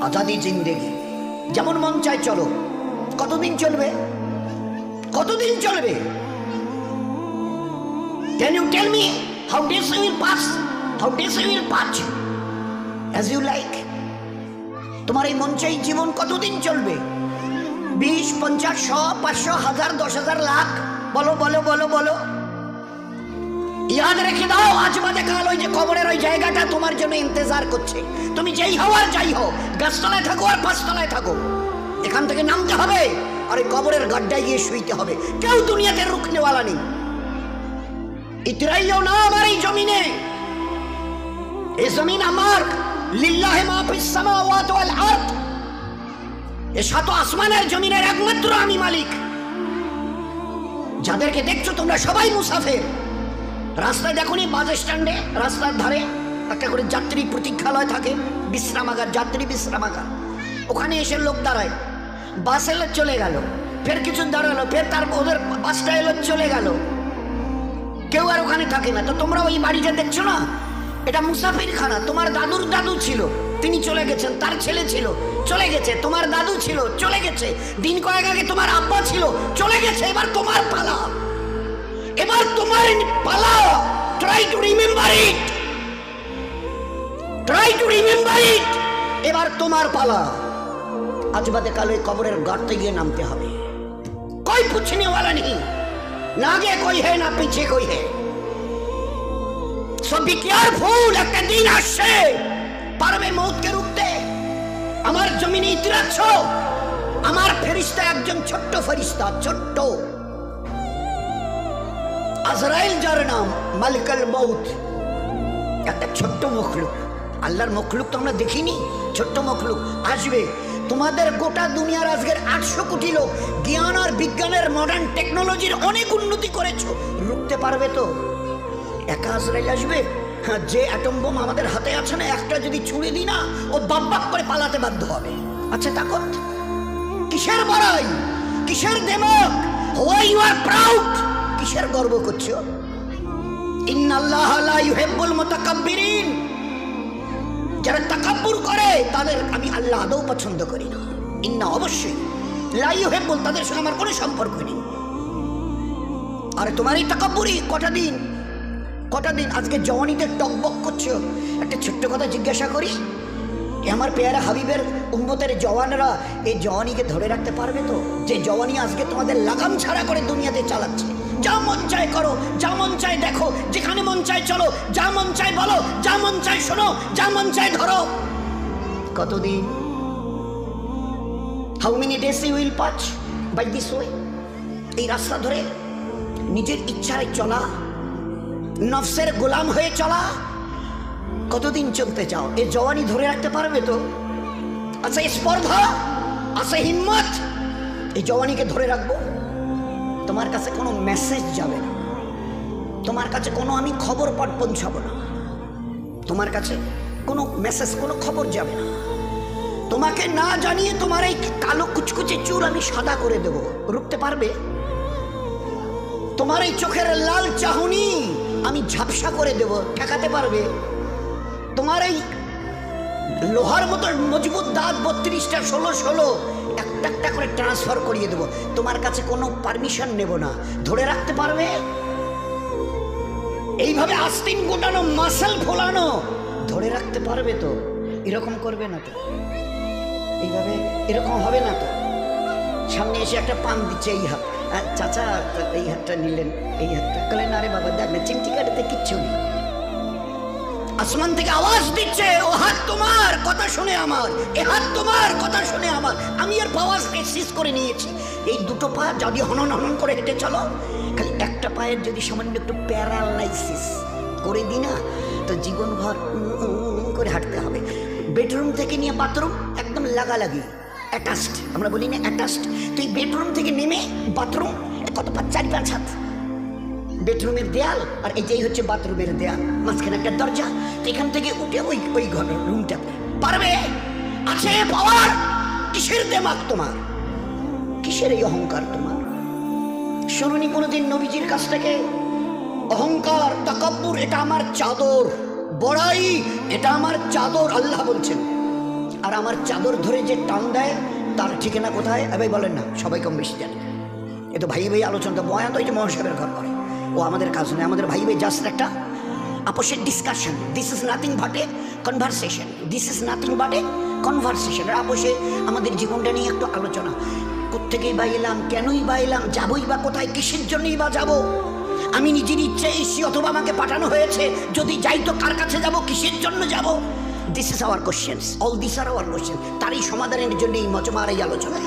আজাদি জিন্দেগি, যেমন মন চায় চলো। কতদিন চলবে? কতদিন চলবে? Can you tell me how days you will pass? How days you will pass as you like? তোমার এই মন চাই জীবন কতদিন চলবে? 20, 50, 100, 500, 1000, 10,000, লাখ? বলো বলো বলো বলো। ইয়াদ রেখে দাও, আজ বাদে কাল ওই যে কবরের ওই জায়গাটা তোমার জন্য ইন্তজার করছে। তুমি যেই হও আর যাই হও, গাছতলায় থাকো আর পাঁচতলায় থাকো, এখান থেকে নামতে হবে আর এই কবরের গাড্ডায় গিয়ে শুইতে হবে। কেউ দুনিয়াতে রুখনেওয়ালা নেই। ইতরাইও না আমার এই জমিনে। এই জমিন আমার, লিল্লাহি মা ফিস সামাওয়াতি ওয়াল আরদ। এই সাত আসমানের জমিনের একমাত্র আমি মালিক। যাদেরকে দেখছো তোমরা সবাই মুসাফির। রাস্তায় দেখোনি বাস স্ট্যান্ডে রাস্তার ধারে একটা করে যাত্রী প্রতীক্ষালয় থাকে, বিশ্রামাগার, যাত্রী বিশ্রামাগার। ওখানে এসে লোক দাঁড়ায়, বাস এলো চলে গেল, ফের কিছু দাঁড়ালো, ফের তার ওদের বাসটা এলো চলে গেল, কেউ আর ওখানে থাকে না। তো তোমরা ওই বাড়িটা দেখছো না, এটা মুসাফির খানা। তোমার দাদুর দাদু ছিল, তিনি চলে গেছেন, তার ছেলে ছিল চলে গেছে, তোমার দাদু ছিল চলে গেছে, দিন কয়েক আগে তোমার আব্বা ছিল চলে গেছে। এবার তোমার পালা, এবার তোমার পালা। Try to remember it, try to remember it. এবার তোমার পালা। আজ বাদে কাল ওই কবরের গর্তে গিয়ে নামতে হবে। कोई पूछने वाला नहीं, ना आगे कोई है ना पीछे कोई है। सो बी केयरफुल। একটা দিন আসছে পারবে মৌতকে রুখতে। আমার জমিনে ইতিরাচ্ছ, আমার ফেরেশতা একজন ছোট্ট ফেরেশতা, ছোট্ট আজরাইল, যার নাম মালিকুল মউত। একটা ছোট্ট মখলুক, আল্লাহর মখলুক তো আমরা দেখিনি, ছোট্ট মখলুক আসবে। তোমাদের গোটা দুনিয়ার আজকের 800 কোটি লোক জ্ঞান আর বিজ্ঞানের মডার্ন টেকনোলজির অনেক উন্নতি করেছো, রুখতে পারবে তো? একা আজরাইল আসবে? হ্যাঁ, যে অ্যাটম বোম আমাদের হাতে আছে না, একটা যদি ছুঁড়ে দিই না, ও বাপ বাপ করে পালাতে বাধ্য হবে। আচ্ছা তাকত কিসের বড়াই, কিসের দেমক? Why you are proud? কিসের গর্ব করছো? ইন্নাল্লাহা লা ইউহিব্বুল মুতাকাব্বিরিন। যারা তাকাব্বুর করে তাদের আমি আল্লাহ আদৌ পছন্দ করি না। ইন্না অবশ্যই, লা ইউহিব্বুল, তাদের সঙ্গে আমার কোনো সম্পর্ক নেই। আর তোমার এই তাকাব্বুরি কটা দিন, কটা দিন? আজকে জওয়ানিতে টকবক করছো। একটা ছোট্ট কথা জিজ্ঞাসা করি, আমার পেয়ারা হাবিবের উম্মতের জওয়ানরা এই জওয়ানিকে ধরে রাখতে পারবে তো? যে জওয়ানি আজকে তোমাদের লাগাম ছাড়া করে দুনিয়াতে চালাচ্ছে। যা মন চায় করো, যা মন চায় দেখো, যেখানে মন চায় চলো, যা মন চায় বলো, যা মন চায় শোনো, যা মন চায় ধরো। কতদিন? How many days you will pass by this way? এই রাস্তা ধরে নিজের ইচ্ছায় চলা, নফসের গোলাম হয়ে চলা, কতদিন চলতে চাও? এই জওয়ানি ধরে রাখতে পারবে তো? আচ্ছা স্পর্ধা, আচ্ছা হিম্মত, এই জওয়ানিকে ধরে রাখবো? তোমার কাছে কোনো মেসেজ যাবে না, তোমার কাছে কোনো আমি খবর পাঠ পৌঁছাবো না, তোমার কাছে কোনো মেসেজ, কোনো খবর যাবে না। তোমাকে না জানিয়ে তোমার এই কালো কুচকুচে চুল আমি সাদা করে দেব, রুখতে পারবে? তোমার এই চোখের লাল চাহনি আমি ঝাপসা করে দেব, ঠেকাতে পারবে? তোমার এই লোহার মতো মজবুত দাঁত 32টা 16 একটা একটা করে ট্রান্সফার করিয়ে দেব, তোমার কাছে কোনো পারমিশন নেব না, ধরে রাখতে পারবে? এইভাবে আস্তিন গোটানো, মাসেল ফোলানো, ধরে রাখতে পারবে তো? এরকম করবে না তো? এইভাবে এরকম হবে না তো? সামনে এসে একটা পান দিচ্ছে, এই হাত, চাচা এই হাতটা নিলেন, এই হাতটা কলেন, আরে বাবা দেখ না চিমটি কাটাতে কিচ্ছু নেই। আসমান থেকে আওয়াজ দিচ্ছে, ও হাত তোমার কথা শুনে আমার, এ হাত তোমার কথা শুনে আমার। আমি এর পাওয়াজ এক্সিস করে নিয়েছি। এই দুটো পা যদি হনন হনন করে হেঁটে চলো, খালি একটা পায়ের যদি সামান্য একটু প্যারালাইসিস করে দিই না, তো জীবনভর করে হাঁটতে হবে। বেডরুম থেকে নিয়ে বাথরুম একদম লাগালাগি, অ্যাটাচড, আমরা বলি না অ্যাটাচড। তো এই বেডরুম থেকে নেমে বাথরুম কত 4-5 হাত, বেডরুমের দেয়াল আর এটাই হচ্ছে বাথরুমের দেয়াল, মাঝখানে একটা দরজা। তো এখান থেকে উঠে ওই ঘরের রুমটা পারবে? আছে পাওয়ার? কিসের দেমাগ তোমার? কিসের এই অহংকার তোমার? শুনুনি কোনোদিন নবীজির কাছ থেকে অহংকার, তাকাব্বুর এটা আমার চাদর, বড়াই এটা আমার চাদর। আল্লাহ বলছেন আর আমার চাদর ধরে যে টান দেয় তার ঠিকানা কোথায়? ভাই বলেন না, সবাই কম বেশি জানে। এ তো ভাই ভাই আলোচনা, তো বয়ান তো এই যে মহাসাবের ঘর করে, ও আমাদের কাজ নয়। আমাদের ভাই ভাই জাস্ট একটা আপোষের discussion. This is nothing but a conversation, this is nothing but a conversation. আপোষে আমাদের জীবনটা নিয়ে একটু আলোচনা। কোত্থেকেই বা এলাম, কেনই বা এলাম, যাবই বা কোথায়, কিসের জন্যই বা যাব? আমি নিজের ইচ্ছে এসেছি অথবা আমাকে পাঠানো হয়েছে? যদি যাই তো কার কাছে যাব, কিসের জন্য যাব? This is our questions, all this are our question. তারই সমাধানের জন্য এই মজমার এই আলোচনা।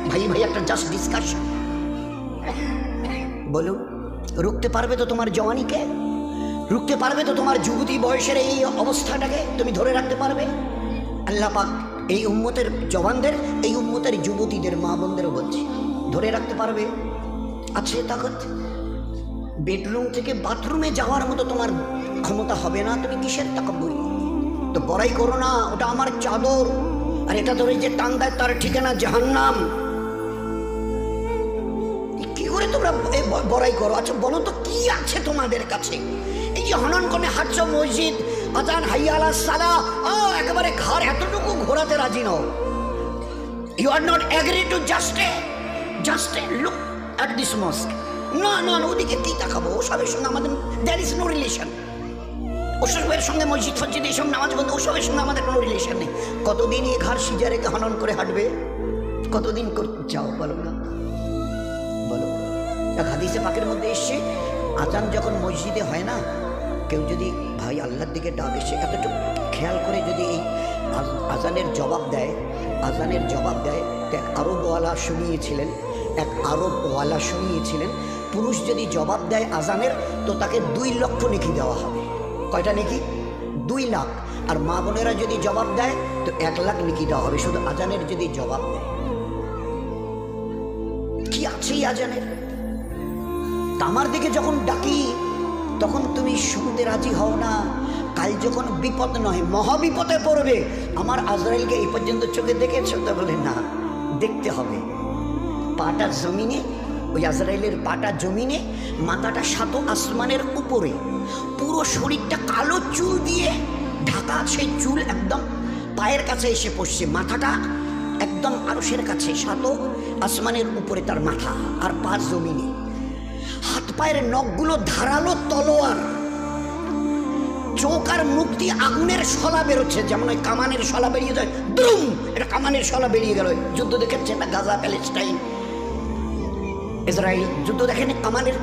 ভাই ভাই একটা জাস্ট ডিসকাশন। বলুন, রুখতে পারবে তো তোমার জওয়ানিকে? রুখতে পারবে তো তোমার যুবতী বয়সের এই অবস্থাটাকে? তুমি ধরে রাখতে পারবে? আল্লাহ পাক এই উম্মতের জওয়ানদের, এই উম্মতের যুবতীদের, মা বোনদেরও বলছি, ধরে রাখতে পারবে? আছে তাকত? বেডরুম থেকে বাথরুমে যাওয়ার মতো তোমার ক্ষমতা হবে না, তুমি কিসের তাকাব্বুরি? তো বড়াই করো না, ওটা আমার চাদর, আর এটা ধরে যে টান দেয় তার ঠিকানা জাহান্নাম। কি করে তোমরা বড়াই করো? আচ্ছা বলো তো, কি আছে তোমাদের কাছে? এই যে হনন করে হাঁটছ, মসজিদ আজান, হাইয়া আলাস সালাহ, একেবারে ঘর এতটুকু ঘোরাতে রাজি নও। You are not agree to just a look at this mosque. না না, ওদিকে কি তাকাবো? ওসবের সঙ্গে আমাদের দ্যার ইজ নো রিলেশন। ওসবের সঙ্গে মসজিদ ফসজিদ এইসব নামাজ বন্ধ, ওসবের সঙ্গে আমাদের কোনো রিলেশন নেই। কতদিন এই ঘর সিজা রেখে হনন করে হাঁটবে? কতদিন করতে চাও বলো না? বলো। এক হাদিসে পাকের মধ্যে এসছে, আজান যখন মসজিদে হয় না, কেউ যদি ভাই আল্লাহর দিকে ডাক এসে এতটুকু খেয়াল করে যদি এই আজানের জবাব দেয়, আজানের জবাব দেয়, এক আরবওয়ালা শুনিয়েছিলেন, পুরুষ যদি জবাব দেয় আজানের, তো তাকে 2 লক্ষ নেকি দেওয়া হবে। কয়টা নেকি? 2 লাখ। আর মা বোনেরা যদি জবাব দেয় তো 1 লাখ নেকি দেওয়া হবে, শুধু আজানের যদি জবাব দেয়। কি আছে এই আজানের? আমার দিকে যখন ডাকি তখন তুমি শুনতে রাজি হও না। কাল যখন বিপদ নয় মহাবিপদে পড়বে, আমার আজরাইলকে এই পর্যন্ত চোখে দেখেছো? তো বলে না, দেখতে হবে। পাটা জমিনে, ওই আজরাইলের পাটা জমিনে, মাথাটা 7 আসমানের উপরে, পুরো শরীরটা কালো চুল দিয়ে ঢাকা, সেই চুল একদম পায়ের কাছে এসে পড়ছে, মাথাটা একদম আরশের কাছে, 7 আসমানের উপরে তার মাথা, আর পা জমিনে। হাত পায়ের নখগুলো ধারালো তলোয়ার, চোখ আর মুখ দিয়ে আগুনের শলা বেরোচ্ছে, যেমন ওই কামানের শলা বেরিয়ে যায়, দ্রুম, এটা কামানের শলা বেরিয়ে গেল। যুদ্ধ দেখেছে না, গাজা, প্যালেস্টাইন, ইসরায়েল যুদ্ধ দেখেনি কামানের?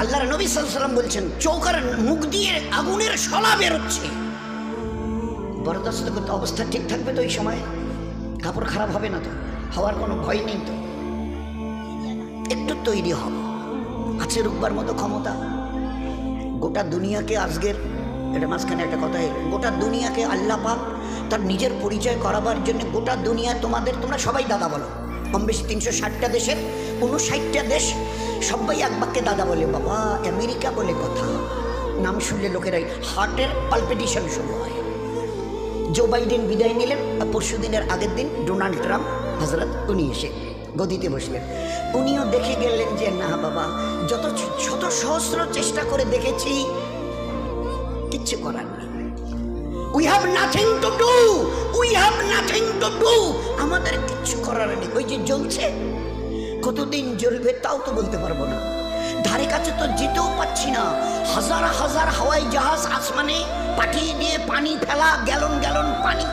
আল্লাহর নবী সাল্লাল্লাহু আলাইহি ওয়াসাল্লাম বলছেন, চোখ আর মুখ দিয়ে আগুনের শলা বেরোচ্ছে। বরদাস্ত করতে অবস্থা ঠিক থাকবে তো? এই সময় কাপড় খারাপ হবে না তো? হওয়ার কোনো ভয় নেই তো? একটু তৈরি হব, আছে রুকবার মতো ক্ষমতা। গোটা দুনিয়াকে আজকের, এটা মাঝখানে একটা কথা, গোটা দুনিয়াকে আল্লাহ পাক তার নিজের পরিচয় করাবার জন্য, গোটা দুনিয়া তোমরা সবাই দাদা বলো, কম বেশি 360টা দেশের 59টা দেশ, সবাই এক বাক্যে দাদা বলে। বাবা, আমেরিকা বলে কথা, নাম শুনলে লোকেরাই হার্টের পালপিটেশন শুরু হয়। জো বাইডেন বিদায় নিলেন, পরশু দিনের আগের দিন ডোনাল্ড ট্রাম্প হজরত, উনি এসে গদিতে বসলেন। উনিও দেখে গেলেন যে না বাবা, যত শত সহস্র চেষ্টা করে দেখেছি, কিচ্ছু করার নেই। We have nothing to do, আমাদের কিচ্ছু করার নেই। ওই যে জ্বলছে, কতদিন জ্বলবে তাও তো বলতে পারবো না, ধারে কাছে তো যেতেও পাচ্ছি না। হাজার হাজার হাওয়াই জাহাজ আসমানে পাঠিয়ে দিয়ে পানি ফেলা, গ্যালন পানি,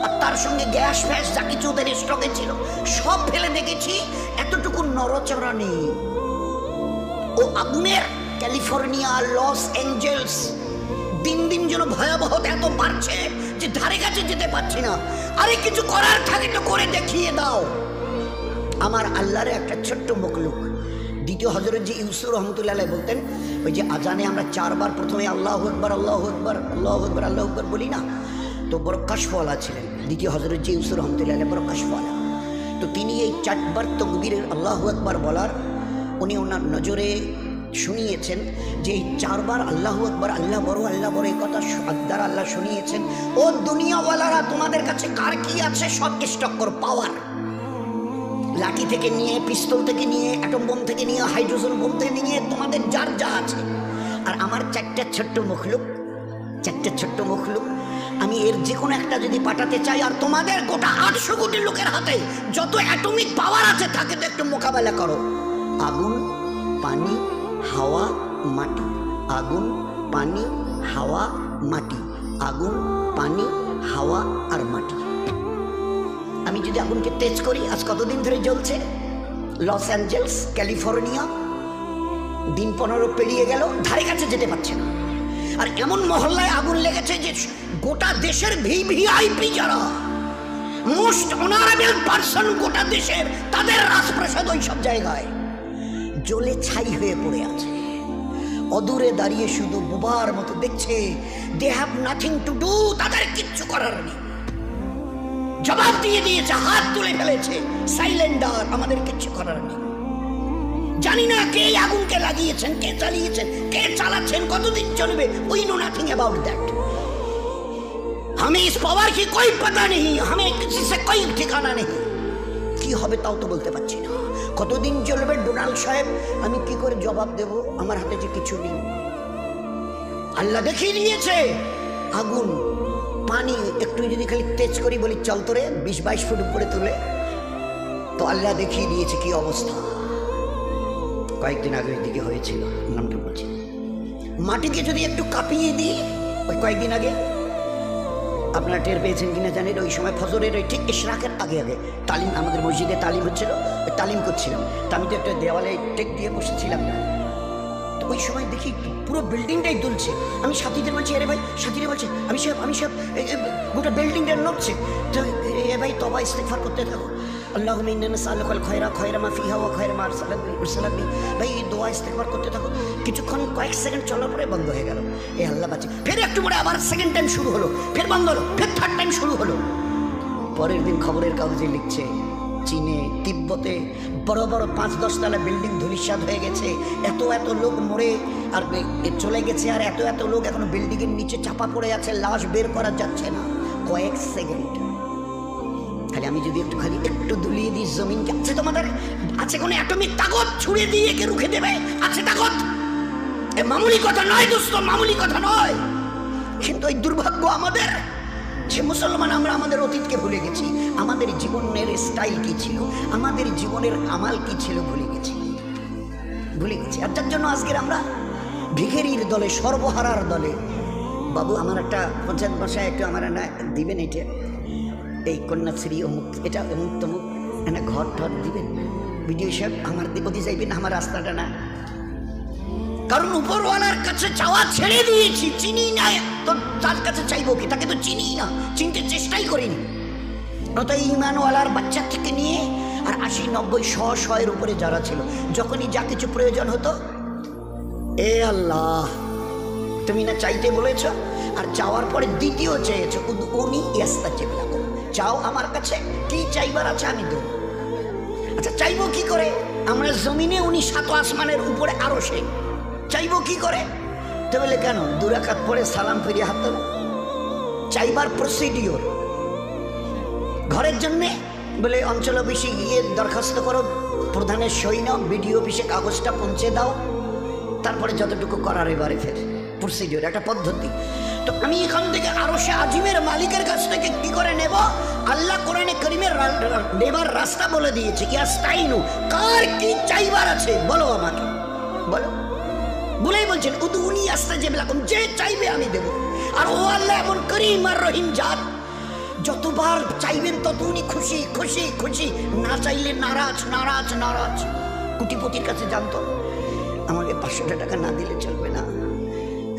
আর তার সঙ্গে গ্যাস ফ্যাস যা কিছু ওদের স্টকে ছিল সব ফেলে দেখেছি, এতটুকু নড়চড়া নেই। ও আগুনের ক্যালিফোর্নিয়া, লস অ্যাঞ্জেলস, দিন দিন যেন ভয়াবহতা এত বাড়ছে যে ধারে কাছে যেতে পারছি না। আরে কিছু করার থাকে তো করে দেখিয়ে দাও। আমার আল্লাহর একটা ছোট্ট মখলুক, দ্বিতীয় হযরত জি ইউসুফ রহমতুল্লাহ আলাইহি বলতেন, ওই যে আজানে আমরা 4 বার প্রথমে আল্লাহু আকবার, আল্লাহু আকবার, আল্লাহু আকবার, আল্লাহু আকবার বলি না, তো বড় কাশফওয়ালা ছিলেন দ্বিতীয় হযরত জি ইউসুফ রহমতুল্লাহ আলাইহি, বড় কাশফওয়ালা। তো তিনি এই 4 বার তাকবীরের আল্লাহু আকবার বলার, উনি ওনার নজরে শুনিয়েছেন যে এই 4 বার আল্লাহু আকবার, আল্লাহ বড় এই কথা দ্বারা আল্লাহ শুনিয়েছেন, ও দুনিয়াওয়ালারা, তোমাদের কাছে কার কি আছে সব স্টক করো। পাওয়ার, লাঠি থেকে নিয়ে, পিস্তল থেকে নিয়ে, অ্যাটম বোম থেকে নিয়ে, হাইড্রোজেন বোম থেকে নিয়ে, তোমাদের যার যা আছে। আর আমার 4টা ছোট্ট মখলুক আমি এর যে কোনো একটা যদি পাঠাতে চাই, আর তোমাদের গোটা 800 কোটি লোকের হাতে যত অ্যাটমিক পাওয়ার আছে তাকে তো একটু মোকাবেলা করো। আগুন, পানি, হাওয়া, মাটি। আগুন, পানি, হাওয়া, মাটি। আগুন, পানি, হাওয়া আর মাটি। আমি যদি আগুনকে তেজ করি, আজ কতদিন ধরে জ্বলছে? লস অ্যাঞ্জেলস, ক্যালিফোর্নিয়া, দিন 15 পেরিয়ে গেল, ধারে কাছে যেতে পারছে না। আর এমন মহল্লায় আগুন লেগেছে যে গোটা দেশের ভিভিআইপি যারা মোস্ট অনারেবল পারসন গোটা দেশের, তাদের রাজপ্রাসাদ ওই সব জায়গায় জ্বলে ছাই হয়ে পড়ে আছে। অদূরে দাঁড়িয়ে শুধু বোবার মতো দেখছে। They have nothing to do, তাদের কিচ্ছু করার নেই। জবাব দিয়ে দিয়েছে, হাত তুলে ফেলেছে, সাইলেন্ডার, আমাদের কিচ্ছু করার নেই। জানি না কে আগুনকে লাগিয়েছেন, কে চালিয়েছেন, কে চালাচ্ছেন, কতদিন চলবে, we know nothing about that. हमें इस पावर की कोई पता नहीं, हमें किसी से कोई ठिकाना नहीं। কি হবে তাও তো বলতে পারছি না। কতদিন চলবে ডোনাল্ড সাহেব, আমি কি করে জবাব দেব? আমার হাতে যে কিছু নেই। আল্লাহ দেখিয়ে দিয়েছে আগুন, পানি একটু যদি খালি তেজ করি, বলি চল তোরে 20-22 ফুট উপরে তুলে, তো আল্লাহ দেখিয়ে দিয়েছে কি অবস্থা। কয়েকদিন আগে দিকে হয়েছিল, নামটা বলছি। মাটিকে যদি একটু কাঁপিয়ে দিই, ওই কয়েকদিন আগে আপনারা টের পেয়েছেন কিনা জানেন, ওই সময় ফজরের ওই ঠিক ইশরাকের আগে আগে তালিম, আমাদের মসজিদে তালিম হচ্ছিল, তালিম করছিলাম। তা আমি তো একটা দেওয়ালে টেক দিয়ে বসেছিলাম না, তো ওই সময় দেখি পুরো বিল্ডিংটাই দুলছে। আমি সাথীদের বলছি, আরে ভাই, সাথীরা বলছে আমি সব গোটা বিল্ডিংটা নড়ছে। তো এ ভাই তবা ইস্তেগফার করতে থাকো, আল্লাহুম্মা ইন্না নাসআলুকাল খায়রা মা ফিহা ওয়া খায়রা মা আরসালাক বি। ভাই এই দোয়া ইস্তেগফার করতে থাকো। কিছুক্ষণ কয়েক সেকেন্ড চলার পরে বন্ধ হয়ে গেল। এ আল্লাহ বাঁচে। ফের একটু পরে আবার সেকেন্ড টাইম শুরু হলো, ফের বন্ধ হলো, ফের থার্ড টাইম শুরু হলো। পরের দিন খবরের কাগজে লিখছে, চীনে, তিব্বতে বড় বড় 5-10 তলা বিল্ডিং ধূলিসাৎ হয়ে গেছে, এত লোক মরে আর চলে গেছে, আর এত লোক এখনো বিল্ডিং এর নিচে চাপা পড়ে আছে, লাশ বের করা যাচ্ছে না। কয়েক সেকেন্ড খালি আমি যদি একটু দুলিয়ে দিই জমিনকে, আছে তোমাদের আছে কোনো অ্যাটমিক তাকত ছুড়ে দিয়ে একে রুখে দেবে? আছে তাকত? এ মামুলি কথা নয় দোস্ত, মামুলি কথা নয়। কিন্তু এই দুর্ভাগ্য আমাদের যে মুসলমান, আমরা আমাদের অতীতকে ভুলে গেছি। আমাদের জীবনের স্টাইল কি ছিল, আমাদের জীবনের আমাল কি ছিল ভুলে গেছি। আর যার জন্য আজকের আমরা ভিখারির দলে, সর্বহারার দলে। বাবু আমার একটা পঞ্চায়েত ভাষায় একটু আমার না দিবেন, এটা এই কন্যাশ্রী অমুক, এটা অমুক তমুক, না ঘর ঠর দিবেন। ভিডিও সাহেব আমার দিবদি যাইবেন, আমার রাস্তাটা না, কারণ উপরওয়ালার কাছে চাওয়া ছেড়ে দিয়েছি। চিনি না তো তার কাছে চাইবো কি? তাকে তো চিনি না, চিনতে চেষ্টাই করিনি। নয়তো ইমানওয়ালার বাচ্চা থেকে নিয়ে আর 80-90-100 এর উপরে যারা ছিল, যখনই যা কিছু প্রয়োজন হতো, এ আল্লাহ তুমি না চাইতে বলেছ, আর চাওয়ার পরে দ্বিতীয় চেয়েছো, উনি ইয়াস্তাজিব লাকুম, চাও আমার কাছে, কি চাইবার আছে আমি দেব। আচ্ছা চাইবো কি করে? আমরা জমিনে, উনি 7 আসমানের উপরে আরো সে, চাইবো কি করে? তো বলে কেন 2 রাকাত পরে সালাম ফিরিয়ে হাত দেবো? চাইবার প্রসিডিওর। ঘরের জন্যে বলে অঞ্চল অফিসে গিয়ে দরখাস্ত করো, প্রধানের সই নাও, বিডিও অফিসে কাগজটা পৌঁছে দাও, তারপরে যতটুকু করার এবারে ফের প্রসিডিওর, একটা পদ্ধতি। তো আমি এখান থেকে আরশে আজিমের মালিকের কাছ থেকে কি করে নেব? আল্লাহ কোরআনে কারীমের নেবার রাস্তা বলে দিয়েছে। ইয়াস্তাইনু, কার কি চাইবার আছে বলো আমাকে, বলো। বলেই বলছেন উদউনি আস্তাজিব লাকুম, যে চাইবে আমি দেব। আর ও আল্লাহ এমন করিম আর রহিম জাত, যতবার চাইবেন তত উনি খুশি খুশি খুশি, না চাইলে নারাজ নারাজ নারাজ। কোটিপতির কাছে জানতো আমাকে 500 টাকা না দিলে চলবে না,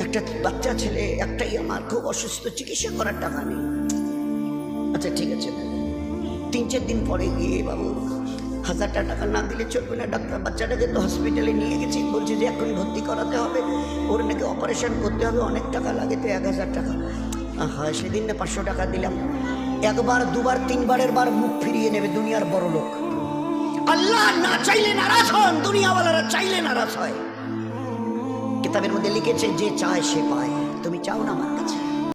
একটা বাচ্চা ছেলে একটাই আমার, খুব অসুস্থ, চিকিৎসা করার টাকা নেই। আচ্ছা ঠিক আছে, 3-4 দিন পরে গিয়ে বাবু 1000 টাকা না দিলে চলবে না, ডাক্তার বাচ্চাটাকে তো হসপিটালে নিয়ে গেছি, বলছে যে এখন ভর্তি করাতে হবে, ওর নাকি অপারেশন করতে হবে, অনেক টাকা লাগে, তো 1000 টাকা। হ্যাঁ সেদিন না 500 টাকা দিলাম। 1বার 2বার 3বারের বার মুখ ফিরিয়ে নেবে দুনিয়ার বড় লোক। আল্লাহ না চাইলে নারাজ হন, দুনিয়াওয়ালারা চাইলে নারাজ হয়। কিতাবের মধ্যে লিখেছে যে চায় সে পায়। তুমি চাও না আমার কাছে,